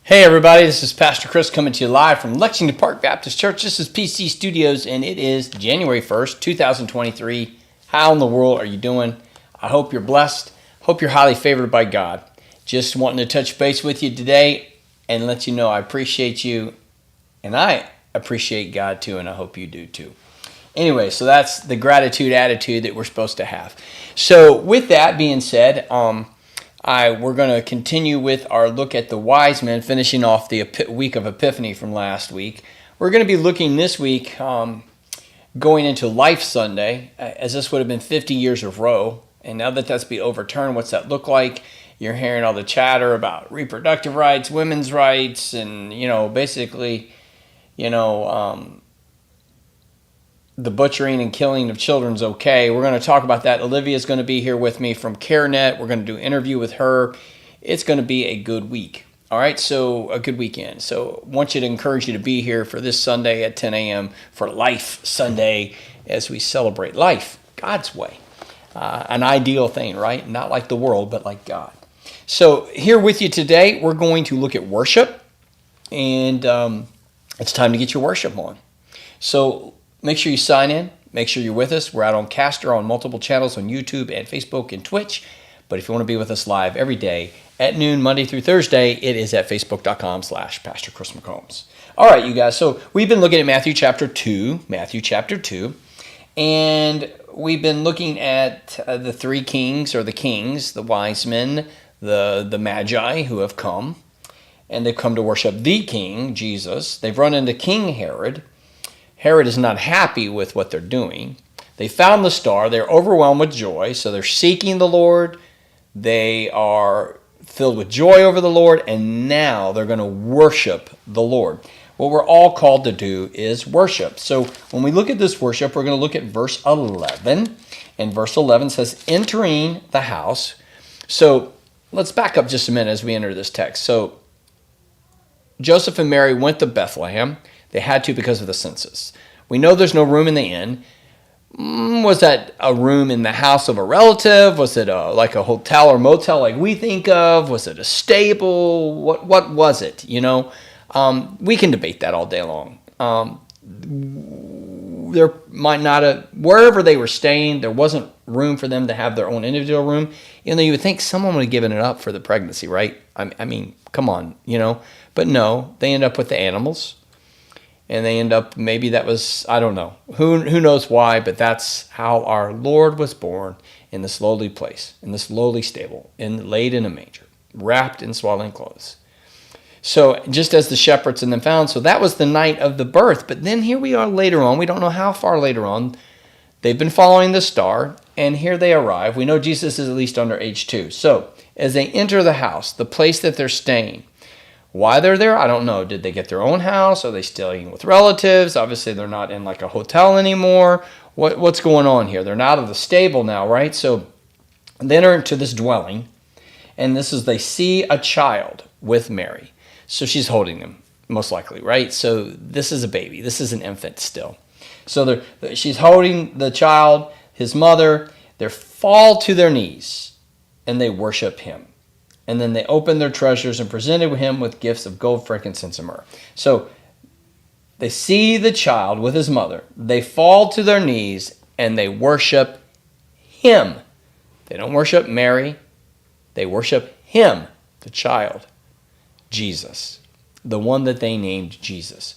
Hey everybody, this is Pastor Chris coming to you live from Lexington Park Baptist Church. This is PC Studios and it is January 1st, 2023. How in the world are you doing? I hope you're blessed. Hope you're highly favored by God. Just wanting to touch base with you today and let you know I appreciate you and I appreciate God too, and I hope you do too. Anyway, so that's the gratitude attitude that we're supposed to have. So with that being said, we're going to continue with our look at the wise men, finishing off the week of Epiphany from last week. We're going to be looking this week, going into Life Sunday, as this would have been 50 years of Roe. And now that that's been overturned, what's that look like? You're hearing all the chatter about reproductive rights, women's rights, and, basically, the butchering and killing of children is okay. We're going to talk about that. Olivia's going to be here with me from CareNet. We're going to do an interview with her. It's going to be a good week. All right, so a good weekend. So I want you to encourage you to be here for this Sunday at 10 a.m. for Life Sunday as we celebrate life, God's way. An ideal thing, right? Not like the world, but like God. So here with you today, we're going to look at worship. And it's time to get your worship on. So make sure you sign in. Make sure you're with us. We're out on Caster on multiple channels on YouTube and Facebook and Twitch. But if you want to be with us live every day at noon, Monday through Thursday, it is at facebook.com/Pastor Chris McCombs. All right, you guys. So we've been looking at Matthew chapter 2. And we've been looking at the three kings, or the kings, the wise men, the magi who have come. And they've come to worship the king, Jesus. They've run into King Herod. Herod is not happy with what they're doing. They found the star. They're overwhelmed with joy. So they're seeking the Lord. They are filled with joy over the Lord. And now they're going to worship the Lord. What we're all called to do is worship. So when we look at this worship, we're going to look at verse 11. And verse 11 says, entering the house. So let's back up just a minute as we enter this text. So Joseph and Mary went to Bethlehem. They had to because of the census. We know there's no room in the inn. Was that a room in the house of a relative? Was it like a hotel or motel like we think of? Was it a stable? What was it? We can debate that all day long. There might not have, wherever they were staying, there wasn't room for them to have their own individual room. You would think someone would have given it up for the pregnancy, right? I mean, come on, But no, they end up with the animals. And they end up, maybe that was, I don't know. Who knows why, but that's how our Lord was born, in this lowly place, in this lowly stable, laid in a manger, wrapped in swaddling clothes. So just as the shepherds in them found, so that was the night of the birth. But then here we are later on. We don't know how far later on. They've been following the star, and here they arrive. We know Jesus is at least under age 2. So as they enter the house, the place that they're staying, why they're there, I don't know. Did they get their own house? Are they staying with relatives? Obviously, they're not in like a hotel anymore. What's going on here? They're not of the stable now, right? So they enter into this dwelling, and they see a child with Mary. So she's holding him, most likely, right? So this is a baby. This is an infant still. So she's holding the child, his mother. They fall to their knees, and they worship him. And then they opened their treasures and presented him with gifts of gold, frankincense, and myrrh. So they see the child with his mother. They fall to their knees and they worship him. They don't worship Mary. They worship him, the child, Jesus, the one that they named Jesus.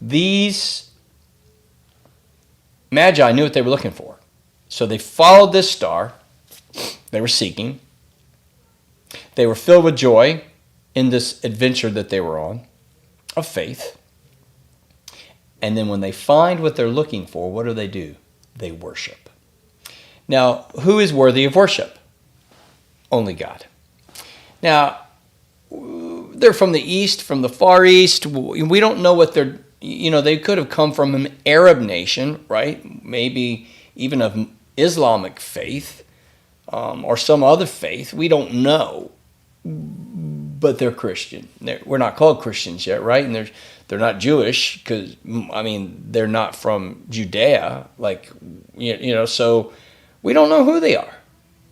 These magi knew what they were looking for. So they followed this star. They were seeking. They were filled with joy in this adventure that they were on, of faith. And then when they find what they're looking for, what do? They worship. Now, who is worthy of worship? Only God. Now, they're from the east, from the far east. We don't know what they're, they could have come from an Arab nation, right? Maybe even of Islamic faith or some other faith. We don't know. But they're Christian. We're not called Christians yet, right? And they're not Jewish because, they're not from Judea. So we don't know who they are,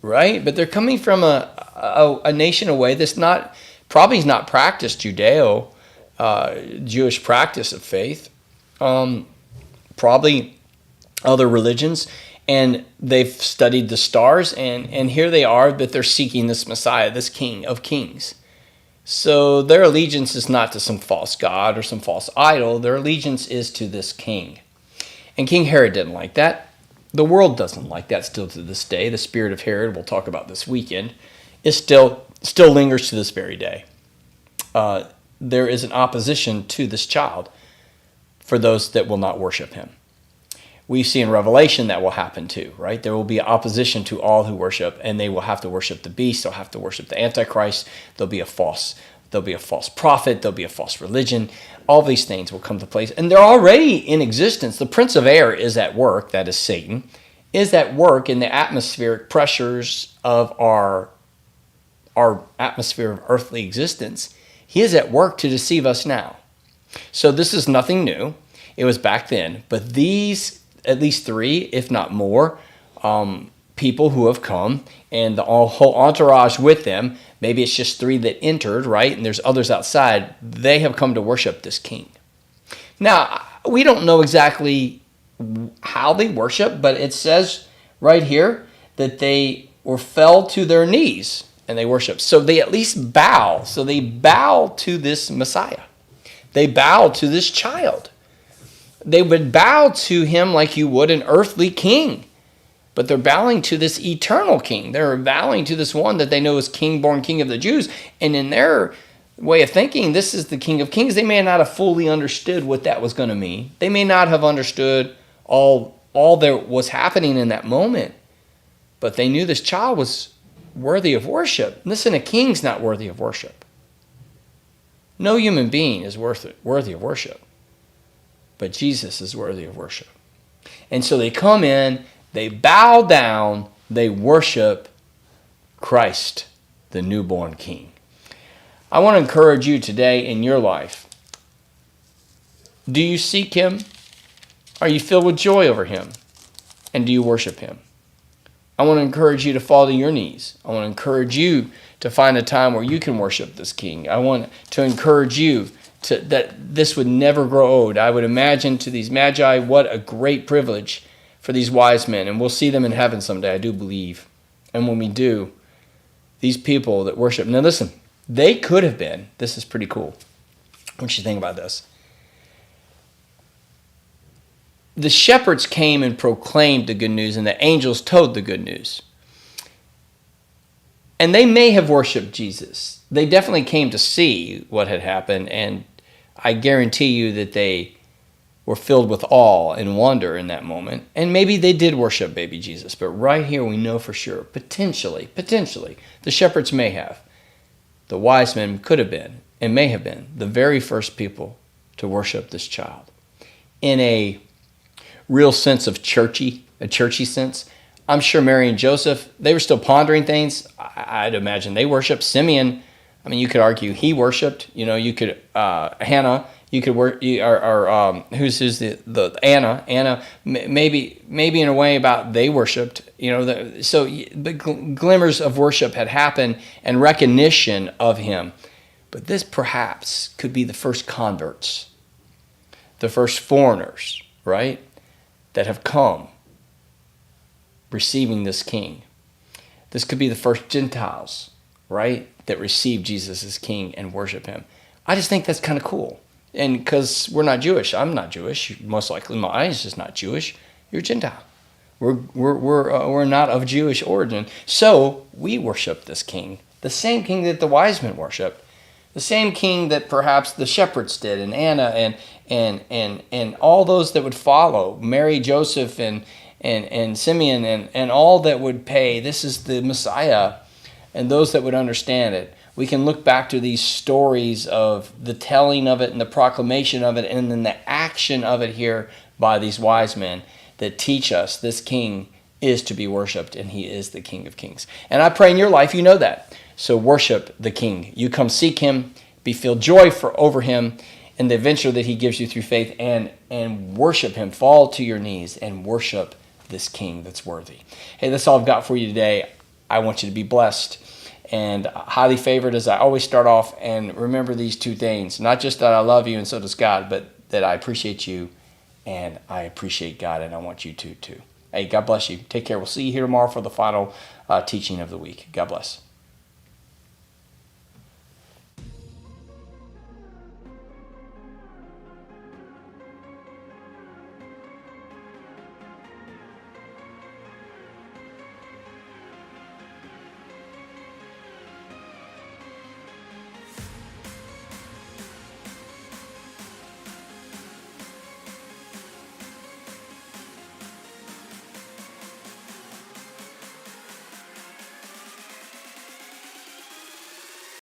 right? But they're coming from a nation away that's not Probably he's not practiced Judeo, Jewish practice of faith. Probably other religions. And they've studied the stars, and here they are, that they're seeking this Messiah, this King of Kings. So their allegiance is not to some false god or some false idol. Their allegiance is to this king. And King Herod didn't like that. The world doesn't like that still to this day. The spirit of Herod, we'll talk about this weekend, is still lingers to this very day. There is an opposition to this child for those that will not worship him. We see in Revelation that will happen too, right? There will be opposition to all who worship, and they will have to worship the beast. They'll have to worship the Antichrist. There'll be a false prophet. There'll be a false religion. All these things will come to place, and they're already in existence. The prince of air is at work. That is Satan, is at work in the atmospheric pressures of our atmosphere of earthly existence. He is at work to deceive us now. So this is nothing new. It was back then, but these at least three, if not more, people who have come, and the whole entourage with them, maybe it's just three that entered, right? And there's others outside. They have come to worship this king. Now, we don't know exactly how they worship, but it says right here that they fell to their knees and they worship. So they at least bow. So they bow to this Messiah. They bow to this child. They would bow to him like you would an earthly king. But they're bowing to this eternal king. They're bowing to this one that they know is king, born king of the Jews. And in their way of thinking, this is the King of Kings. They may not have fully understood what that was going to mean. They may not have understood all that was happening in that moment. But they knew this child was worthy of worship. Listen, a king's not worthy of worship. No human being is worthy of worship. But Jesus is worthy of worship. And so they come in, they bow down, they worship Christ, the newborn King. I want to encourage you today in your life. Do you seek him? Are you filled with joy over him? And do you worship him? I want to encourage you to fall to your knees. I want to encourage you to find a time where you can worship this King. I want to encourage you that this would never grow old. I would imagine to these magi, what a great privilege for these wise men. And we'll see them in heaven someday, I do believe. And when we do, these people that worship. Now listen, they could have been, this is pretty cool. What you think about this? The shepherds came and proclaimed the good news, and the angels told the good news. And they may have worshiped Jesus. They definitely came to see what had happened, and I guarantee you that they were filled with awe and wonder in that moment. And maybe they did worship baby Jesus, but right here we know for sure, potentially, the shepherds may have. The wise men could have been, and may have been, the very first people to worship this child. In a real sense of a churchy sense, I'm sure Mary and Joseph, they were still pondering things. I'd imagine they worshiped. Simeon, I mean, you could argue he worshipped. You know, you could Hannah. You could work. Who's the Anna? Anna, maybe in a way about they worshipped. You know, so the glimmers of worship had happened and recognition of him. But this perhaps could be the first converts, the first foreigners, right, that have come receiving this king. This could be the first Gentiles, right, that receive Jesus as king and worship him. I just think that's kind of cool. And because we're not Jewish, I'm not Jewish. Most likely, my eyes is not Jewish. You're Gentile. We're not of Jewish origin. So we worship this king, the same king that the wise men worshiped, the same king that perhaps the shepherds did, and Anna and all those that would follow, Mary, Joseph, and Simeon, and all that would pay. This is the Messiah, and those that would understand it. We can look back to these stories of the telling of it and the proclamation of it and then the action of it here by these wise men that teach us this king is to be worshipped and he is the King of Kings. And I pray in your life you know that. So worship the King. You come seek him, be filled joy over him and the adventure that he gives you through faith, and worship him. Fall to your knees and worship this King that's worthy. Hey, that's all I've got for you today. I want you to be blessed. and highly favored, as I always start off. And remember these two things: not just that I love you and so does God, but that I appreciate you and I appreciate God, and I want you to too. Hey, God bless you. Take care. We'll see you here tomorrow for the final teaching of the week. God bless.